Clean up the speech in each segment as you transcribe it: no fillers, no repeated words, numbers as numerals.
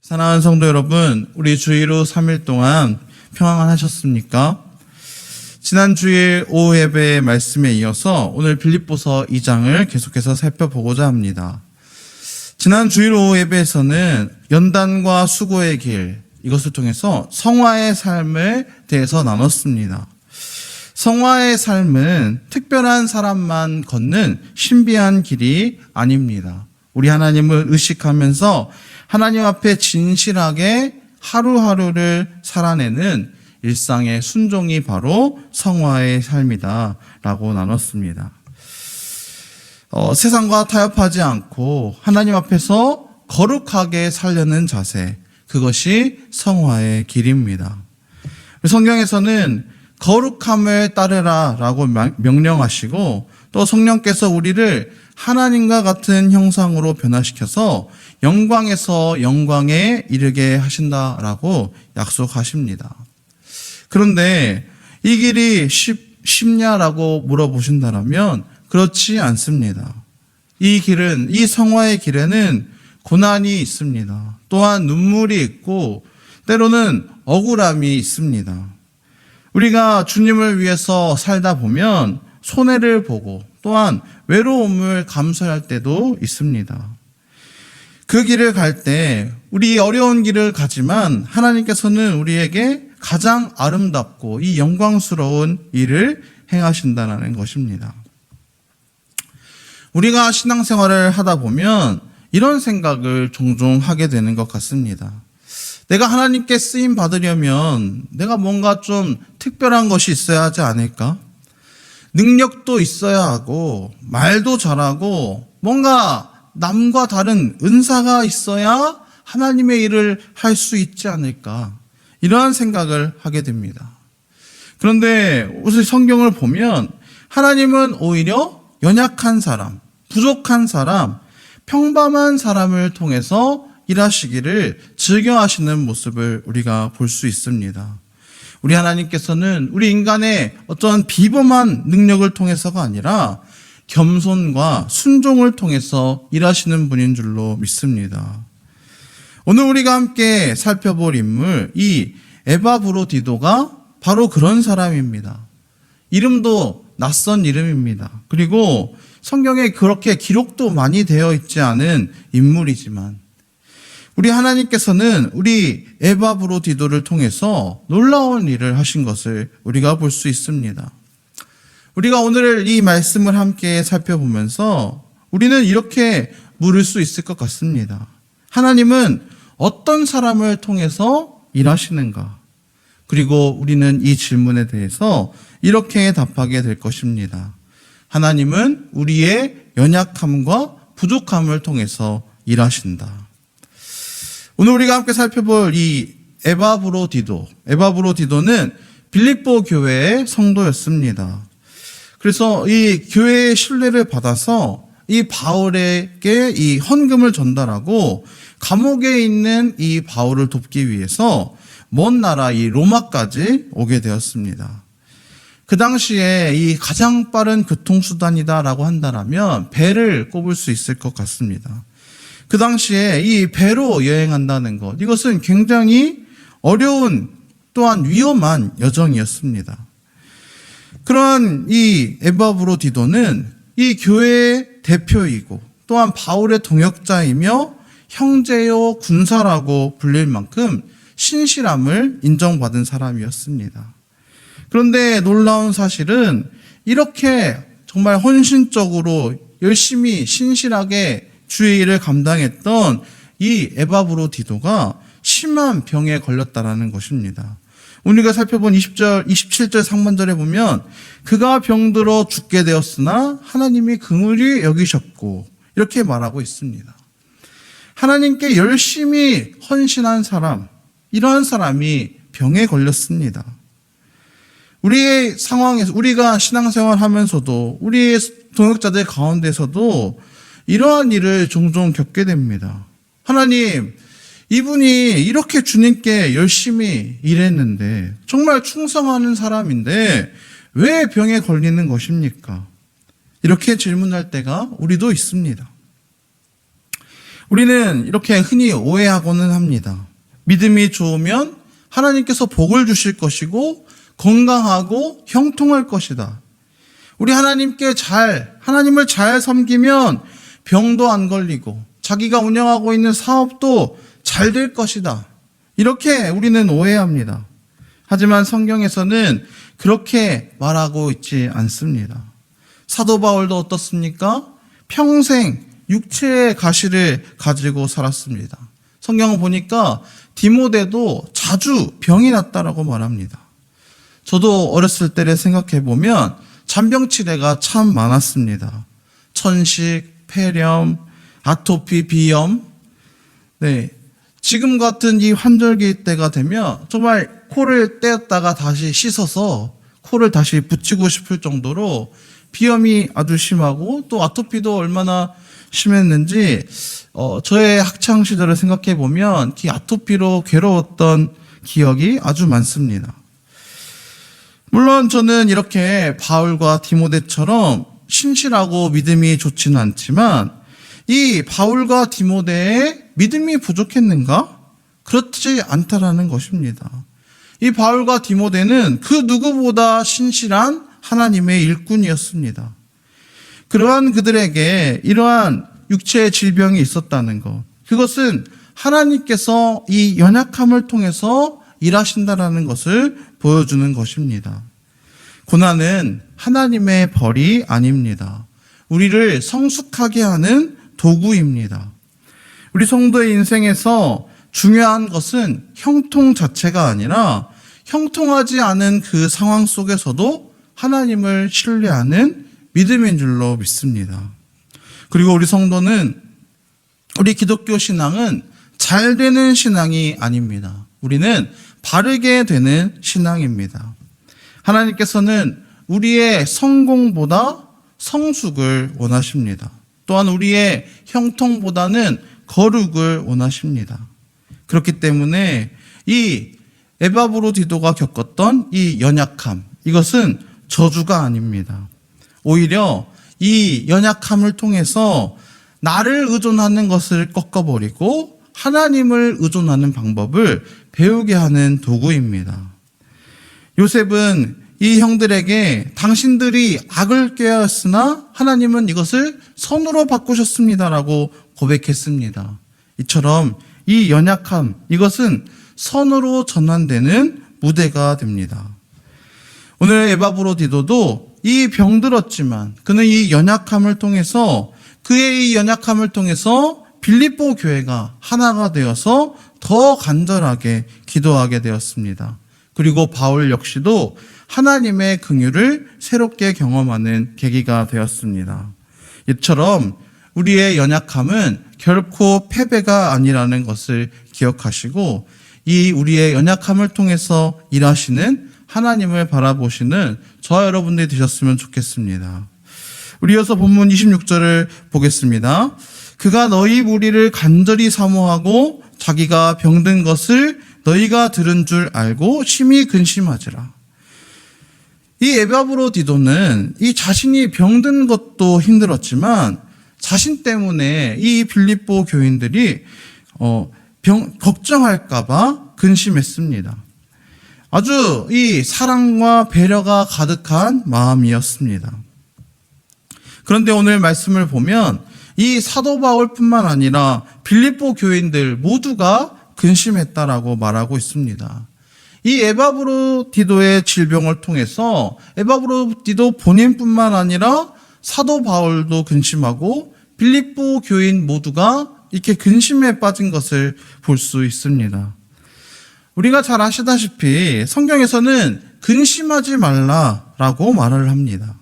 사랑하는 성도 여러분, 우리 주일 후 3일 동안 평안하셨습니까? 지난 주일 오후 예배의 말씀에 이어서 오늘 빌립보서 2장을 계속해서 살펴보고자 합니다. 지난 주일 오후 예배에서는 연단과 수고의 길, 이것을 통해서 성화의 삶에 대해서 나눴습니다. 성화의 삶은 특별한 사람만 걷는 신비한 길이 아닙니다. 우리 하나님을 의식하면서 하나님 앞에 진실하게 하루하루를 살아내는 일상의 순종이 바로 성화의 삶이다 라고 나눴습니다. 세상과 타협하지 않고 하나님 앞에서 거룩하게 살려는 자세, 그것이 성화의 길입니다. 성경에서는 거룩함을 따르라 라고 명령하시고 또 성령께서 우리를 하나님과 같은 형상으로 변화시켜서 영광에서 영광에 이르게 하신다라고 약속하십니다. 그런데 이 길이 쉽냐라고 물어보신다면 그렇지 않습니다. 이 길은, 이 성화의 길에는 고난이 있습니다. 또한 눈물이 있고 때로는 억울함이 있습니다. 우리가 주님을 위해서 살다 보면 손해를 보고 또한 외로움을 감수할 때도 있습니다. 그 길을 갈 때 우리 어려운 길을 가지만 하나님께서는 우리에게 가장 아름답고 이 영광스러운 일을 행하신다는 것입니다. 우리가 신앙생활을 하다 보면 이런 생각을 종종 하게 되는 것 같습니다. 내가 하나님께 쓰임 받으려면 내가 뭔가 좀 특별한 것이 있어야 하지 않을까? 능력도 있어야 하고 말도 잘하고 뭔가 남과 다른 은사가 있어야 하나님의 일을 할 수 있지 않을까? 이러한 생각을 하게 됩니다. 그런데 우선 성경을 보면 하나님은 오히려 연약한 사람, 부족한 사람, 평범한 사람을 통해서 일하시기를 즐겨하시는 모습을 우리가 볼 수 있습니다. 우리 하나님께서는 우리 인간의 어떤 비범한 능력을 통해서가 아니라 겸손과 순종을 통해서 일하시는 분인 줄로 믿습니다. 오늘 우리가 함께 살펴볼 인물, 이 에바브로디도가 바로 그런 사람입니다. 이름도 낯선 이름입니다. 그리고 성경에 그렇게 기록도 많이 되어 있지 않은 인물이지만 우리 하나님께서는 우리 에바브로디도를 통해서 놀라운 일을 하신 것을 우리가 볼 수 있습니다. 우리가 오늘 이 말씀을 함께 살펴보면서 우리는 이렇게 물을 수 있을 것 같습니다. 하나님은 어떤 사람을 통해서 일하시는가? 그리고 우리는 이 질문에 대해서 이렇게 답하게 될 것입니다. 하나님은 우리의 연약함과 부족함을 통해서 일하신다. 오늘 우리가 함께 살펴볼 이 에바브로디도는 빌립보 교회의 성도였습니다. 그래서 이 교회의 신뢰를 받아서 이 바울에게 이 헌금을 전달하고 감옥에 있는 이 바울을 돕기 위해서 먼 나라 이 로마까지 오게 되었습니다. 그 당시에 이 가장 빠른 교통수단이다라고 한다면 배를 꼽을 수 있을 것 같습니다. 그 당시에 이 배로 여행한다는 것, 이것은 굉장히 어려운 또한 위험한 여정이었습니다. 그러한 이 에바브로디도는 이 교회의 대표이고 또한 바울의 동역자이며 형제요 군사라고 불릴 만큼 신실함을 인정받은 사람이었습니다. 그런데 놀라운 사실은 이렇게 정말 헌신적으로 열심히 신실하게 주의 일을 감당했던 이 에바브로디도가 심한 병에 걸렸다라는 것입니다. 우리가 살펴본 27절 상반절에 보면 그가 병들어 죽게 되었으나 하나님이 긍휼히 여기셨고 이렇게 말하고 있습니다. 하나님께 열심히 헌신한 사람, 이러한 사람이 병에 걸렸습니다. 우리의 상황에서 우리가 신앙생활 하면서도 우리의 동역자들 가운데서도 이러한 일을 종종 겪게 됩니다. 하나님, 이분이 이렇게 주님께 열심히 일했는데 정말 충성하는 사람인데 왜 병에 걸리는 것입니까? 이렇게 질문할 때가 우리도 있습니다. 우리는 이렇게 흔히 오해하고는 합니다. 믿음이 좋으면 하나님께서 복을 주실 것이고 건강하고 형통할 것이다. 우리 하나님을 잘 섬기면 병도 안 걸리고 자기가 운영하고 있는 사업도 잘 될 것이다. 이렇게 우리는 오해합니다. 하지만 성경에서는 그렇게 말하고 있지 않습니다. 사도 바울도 어떻습니까? 평생 육체의 가시를 가지고 살았습니다. 성경을 보니까 디모데도 자주 병이 났다라고 말합니다. 저도 어렸을 때를 생각해 보면 잔병치레가 참 많았습니다. 천식, 폐렴, 아토피, 비염. 네. 지금 같은 이 환절기 때가 되면 정말 코를 떼었다가 다시 씻어서 코를 다시 붙이고 싶을 정도로 비염이 아주 심하고 또 아토피도 얼마나 심했는지 저의 학창 시절을 생각해 보면 이 아토피로 괴로웠던 기억이 아주 많습니다. 물론 저는 이렇게 바울과 디모데처럼 신실하고 믿음이 좋지는 않지만 이 바울과 디모데의 믿음이 부족했는가? 그렇지 않다라는 것입니다. 이 바울과 디모데는 그 누구보다 신실한 하나님의 일꾼이었습니다. 그러한 그들에게 이러한 육체의 질병이 있었다는 것, 그것은 하나님께서 이 연약함을 통해서 일하신다라는 것을 보여주는 것입니다. 고난은 하나님의 벌이 아닙니다. 우리를 성숙하게 하는 도구입니다. 우리 성도의 인생에서 중요한 것은 형통 자체가 아니라 형통하지 않은 그 상황 속에서도 하나님을 신뢰하는 믿음인 줄로 믿습니다. 그리고 우리 성도는, 우리 기독교 신앙은 잘 되는 신앙이 아닙니다. 우리는 바르게 되는 신앙입니다. 하나님께서는 우리의 성공보다 성숙을 원하십니다. 또한 우리의 형통보다는 거룩을 원하십니다. 그렇기 때문에 이 에바브로디도가 겪었던 이 연약함, 이것은 저주가 아닙니다. 오히려 이 연약함을 통해서 나를 의존하는 것을 꺾어버리고 하나님을 의존하는 방법을 배우게 하는 도구입니다. 요셉은 이 형들에게 당신들이 악을 꾀하였으나 하나님은 이것을 선으로 바꾸셨습니다라고 고백했습니다. 이처럼 이 연약함, 이것은 선으로 전환되는 무대가 됩니다. 오늘 에바브로디도도 이 병들었지만 그는 이 연약함을 통해서, 그의 이 연약함을 통해서 빌립보 교회가 하나가 되어서 더 간절하게 기도하게 되었습니다. 그리고 바울 역시도 하나님의 긍휼을 새롭게 경험하는 계기가 되었습니다. 이처럼 우리의 연약함은 결코 패배가 아니라는 것을 기억하시고 이 우리의 연약함을 통해서 일하시는 하나님을 바라보시는 저와 여러분들이 되셨으면 좋겠습니다. 우리 이어서 본문 26절을 보겠습니다. 그가 너희 무리를 간절히 사모하고 자기가 병든 것을 너희가 들은 줄 알고 심히 근심하지라. 이 에바브로디도는 이 자신이 병든 것도 힘들었지만 자신 때문에 이 빌립보 교인들이 걱정할까봐 근심했습니다. 아주 이 사랑과 배려가 가득한 마음이었습니다. 그런데 오늘 말씀을 보면 이 사도 바울뿐만 아니라 빌립보 교인들 모두가 근심했다라고 말하고 있습니다. 이 에바브로디도의 질병을 통해서 에바브로디도 본인뿐만 아니라 사도 바울도 근심하고 빌립보 교인 모두가 이렇게 근심에 빠진 것을 볼 수 있습니다. 우리가 잘 아시다시피 성경에서는 근심하지 말라라고 말을 합니다.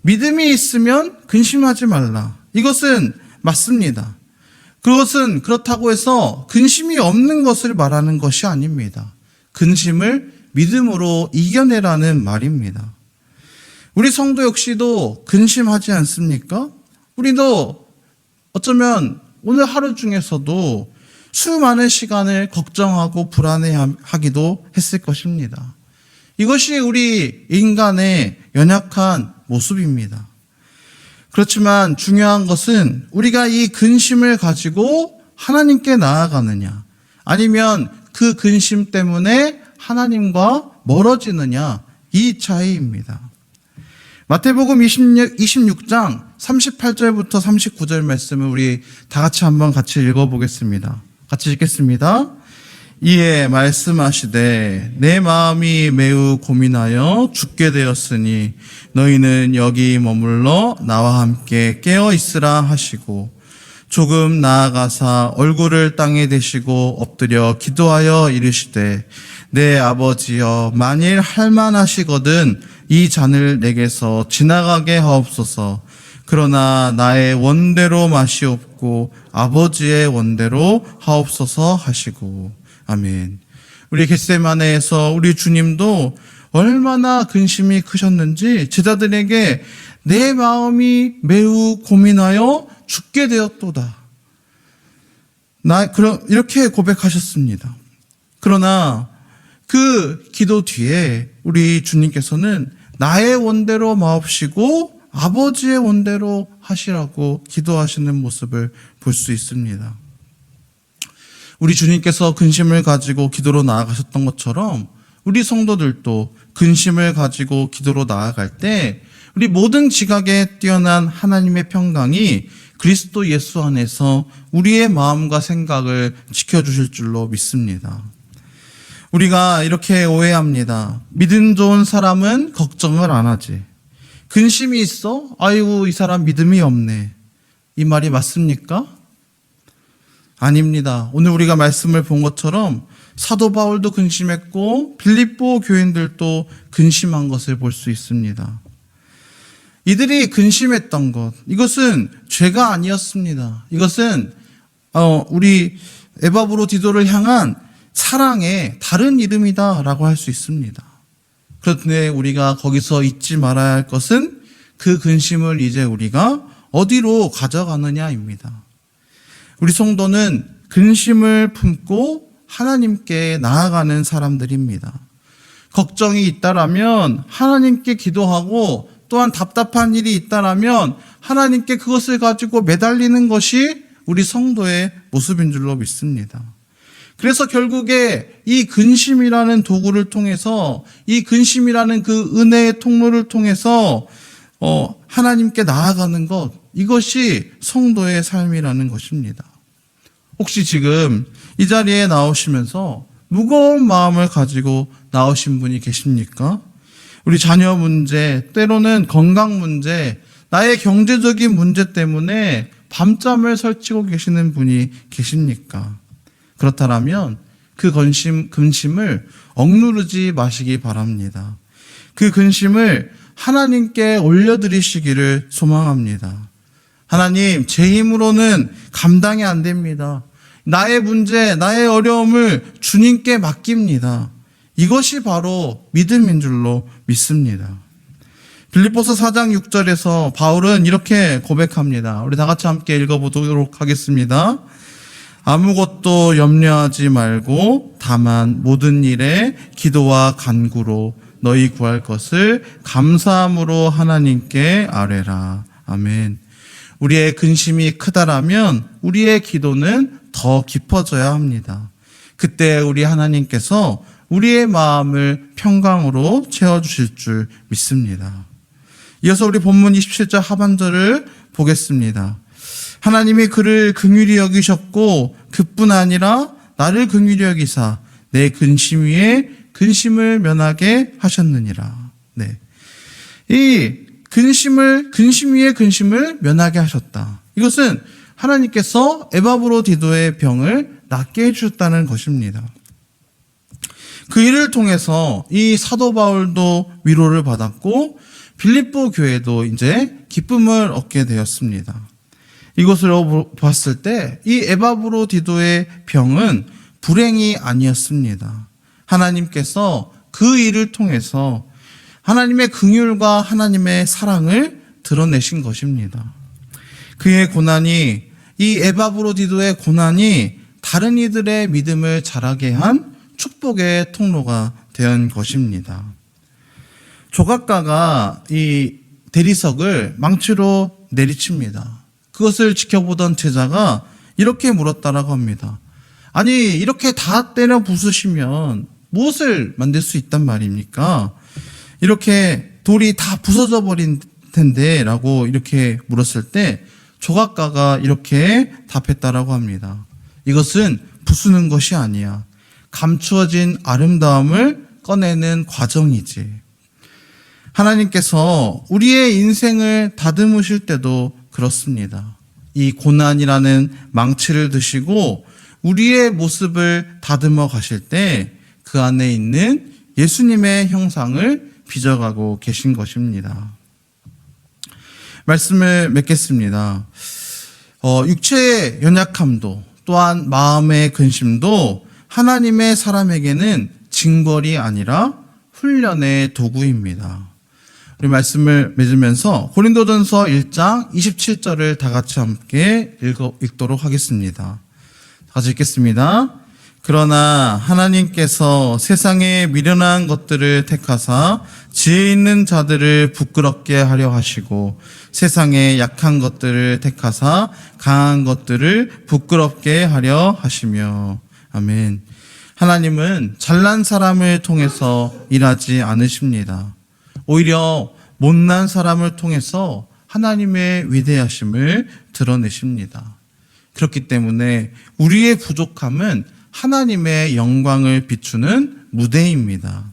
믿음이 있으면 근심하지 말라. 이것은 맞습니다. 그것은 그렇다고 해서 근심이 없는 것을 말하는 것이 아닙니다. 근심을 믿음으로 이겨내라는 말입니다. 우리 성도 역시도 근심하지 않습니까? 우리도 어쩌면 오늘 하루 중에서도 수많은 시간을 걱정하고 불안해하기도 했을 것입니다. 이것이 우리 인간의 연약한 모습입니다. 그렇지만 중요한 것은 우리가 이 근심을 가지고 하나님께 나아가느냐, 아니면 그 근심 때문에 하나님과 멀어지느냐, 이 차이입니다. 마태복음 26장 38절부터 39절 말씀을 우리 다 같이 한번 같이 읽어보겠습니다. 같이 읽겠습니다. 이에 말씀하시되 내 마음이 매우 고민하여 죽게 되었으니 너희는 여기 머물러 나와 함께 깨어 있으라 하시고, 조금 나아가사 얼굴을 땅에 대시고 엎드려 기도하여 이르시되 내 아버지여, 만일 할만하시거든 이 잔을 내게서 지나가게 하옵소서. 그러나 나의 원대로 마시옵고 아버지의 원대로 하옵소서 하시고. 아멘. 우리 겟세마네에서 우리 주님도 얼마나 근심이 크셨는지 제자들에게 내 마음이 매우 고민하여 죽게 되었도다, 이렇게 고백하셨습니다. 그러나 그 기도 뒤에 우리 주님께서는 나의 원대로 마옵시고 아버지의 원대로 하시라고 기도하시는 모습을 볼 수 있습니다. 우리 주님께서 근심을 가지고 기도로 나아가셨던 것처럼 우리 성도들도 근심을 가지고 기도로 나아갈 때 우리 모든 지각에 뛰어난 하나님의 평강이 그리스도 예수 안에서 우리의 마음과 생각을 지켜주실 줄로 믿습니다. 우리가 이렇게 오해합니다. 믿음 좋은 사람은 걱정을 안 하지. 근심이 있어? 아이고, 이 사람 믿음이 없네. 이 말이 맞습니까? 아닙니다. 오늘 우리가 말씀을 본 것처럼 사도 바울도 근심했고 빌립보 교인들도 근심한 것을 볼 수 있습니다. 이들이 근심했던 것, 이것은 죄가 아니었습니다. 이것은 우리 에바브로디도를 향한 사랑의 다른 이름이다라고 할 수 있습니다. 그런데 우리가 거기서 잊지 말아야 할 것은 그 근심을 이제 우리가 어디로 가져가느냐입니다. 우리 성도는 근심을 품고 하나님께 나아가는 사람들입니다. 걱정이 있다라면 하나님께 기도하고, 또한 답답한 일이 있다라면 하나님께 그것을 가지고 매달리는 것이 우리 성도의 모습인 줄로 믿습니다. 그래서 결국에 이 근심이라는 도구를 통해서, 이 근심이라는 그 은혜의 통로를 통해서 하나님께 나아가는 것, 이것이 성도의 삶이라는 것입니다. 혹시 지금 이 자리에 나오시면서 무거운 마음을 가지고 나오신 분이 계십니까? 우리 자녀 문제, 때로는 건강 문제, 나의 경제적인 문제 때문에 밤잠을 설치고 계시는 분이 계십니까? 그렇다면 그 근심을 억누르지 마시기 바랍니다. 그 근심을 하나님께 올려드리시기를 소망합니다. 하나님, 제 힘으로는 감당이 안 됩니다. 나의 문제, 나의 어려움을 주님께 맡깁니다. 이것이 바로 믿음인 줄로 믿습니다. 빌립보서 4장 6절에서 바울은 이렇게 고백합니다. 우리 다 같이 함께 읽어보도록 하겠습니다. 아무것도 염려하지 말고 다만 모든 일에 기도와 간구로 너희 구할 것을 감사함으로 하나님께 아뢰라. 아멘. 우리의 근심이 크다라면 우리의 기도는 더 깊어져야 합니다. 그때 우리 하나님께서 우리의 마음을 평강으로 채워주실 줄 믿습니다. 이어서 우리 본문 27절 하반절을 보겠습니다. 하나님이 그를 긍휼히 여기셨고 그뿐 아니라 나를 긍휼히 여기사 내 근심 위에 근심을 면하게 하셨느니라. 네. 이 근심 위에 근심을 면하게 하셨다. 이것은 하나님께서 에바브로디도의 병을 낫게 해주셨다는 것입니다. 그 일을 통해서 이 사도 바울도 위로를 받았고 빌립보 교회도 이제 기쁨을 얻게 되었습니다. 이것으로 봤을 때 이 에바브로디도의 병은 불행이 아니었습니다. 하나님께서 그 일을 통해서 하나님의 긍휼과 하나님의 사랑을 드러내신 것입니다. 그의 고난이, 이 에바브로디도의 고난이 다른 이들의 믿음을 자라게 한 축복의 통로가 된 것입니다. 조각가가 이 대리석을 망치로 내리칩니다. 그것을 지켜보던 제자가 이렇게 물었다라고 합니다. 아니, 이렇게 다 때려 부수시면 무엇을 만들 수 있단 말입니까? 이렇게 돌이 다 부서져 버린 텐데 라고 이렇게 물었을 때 조각가가 이렇게 답했다라고 합니다. 이것은 부수는 것이 아니야. 감추어진 아름다움을 꺼내는 과정이지. 하나님께서 우리의 인생을 다듬으실 때도 그렇습니다. 이 고난이라는 망치를 드시고 우리의 모습을 다듬어 가실 때 그 안에 있는 예수님의 형상을 빚어가고 계신 것입니다. 말씀을 맺겠습니다. 육체의 연약함도 또한 마음의 근심도 하나님의 사람에게는 징벌이 아니라 훈련의 도구입니다. 우리 말씀을 맺으면서 고린도전서 1장 27절을 다 같이 함께 읽도록 하겠습니다. 다 같이 읽겠습니다. 그러나 하나님께서 세상에 미련한 것들을 택하사 지혜 있는 자들을 부끄럽게 하려 하시고 세상에 약한 것들을 택하사 강한 것들을 부끄럽게 하려 하시며. 아멘. 하나님은 잘난 사람을 통해서 일하지 않으십니다. 오히려 못난 사람을 통해서 하나님의 위대하심을 드러내십니다. 그렇기 때문에 우리의 부족함은 하나님의 영광을 비추는 무대입니다.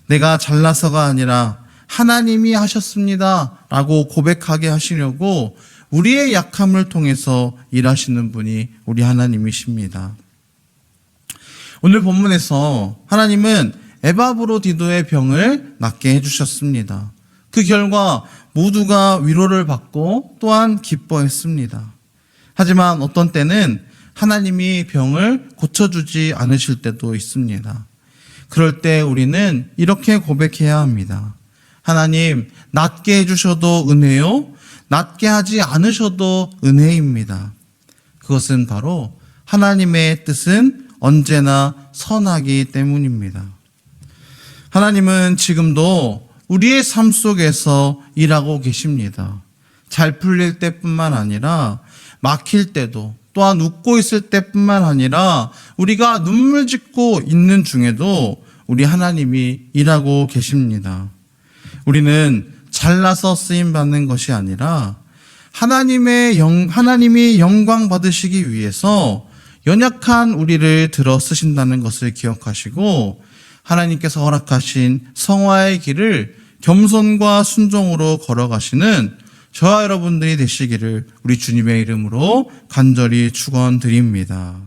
내가 잘나서가 아니라 하나님이 하셨습니다 라고 고백하게 하시려고 우리의 약함을 통해서 일하시는 분이 우리 하나님이십니다. 오늘 본문에서 하나님은 에바브로디도의 병을 낫게 해주셨습니다. 그 결과 모두가 위로를 받고 또한 기뻐했습니다. 하지만 어떤 때는 하나님이 병을 고쳐주지 않으실 때도 있습니다. 그럴 때 우리는 이렇게 고백해야 합니다. 하나님, 낫게 해주셔도 은혜요, 낫게 하지 않으셔도 은혜입니다. 그것은 바로 하나님의 뜻은 언제나 선하기 때문입니다. 하나님은 지금도 우리의 삶 속에서 일하고 계십니다. 잘 풀릴 때뿐만 아니라 막힐 때도, 또한 웃고 있을 때뿐만 아니라 우리가 눈물 짓고 있는 중에도 우리 하나님이 일하고 계십니다. 우리는 잘나서 쓰임 받는 것이 아니라 하나님이 영광 받으시기 위해서 연약한 우리를 들어 쓰신다는 것을 기억하시고 하나님께서 허락하신 성화의 길을 겸손과 순종으로 걸어가시는 저와 여러분들이 되시기를 우리 주님의 이름으로 간절히 축원드립니다.